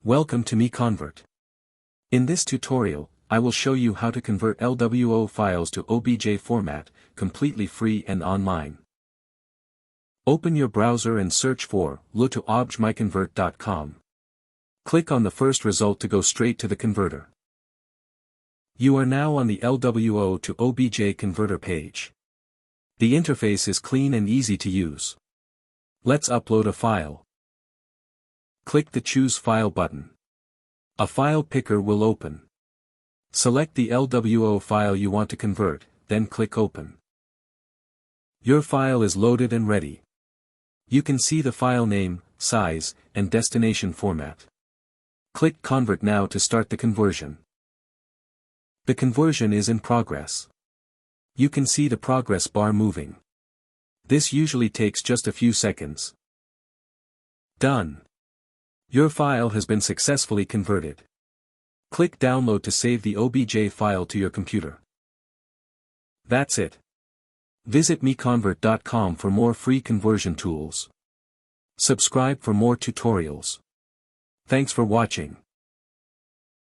Welcome to MiConvert. In this tutorial, I will show you how to convert LWO files to OBJ format, completely free and online. Open your browser and search for LWO.MiConvert.com. Click on the first result to go straight to the converter. You are now on the LWO to OBJ converter page. The interface is clean and easy to use. Let's upload a file. Click the Choose File button. A file picker will open. Select the LWO file you want to convert, then click Open. Your file is loaded and ready. You can see the file name, size, and destination format. Click Convert now to start the conversion. The conversion is in progress. You can see the progress bar moving. This usually takes just a few seconds. Done. Your file has been successfully converted. Click Download to save the OBJ file to your computer. That's it. Visit MiConvert.com for more free conversion tools. Subscribe for more tutorials. Thanks for watching.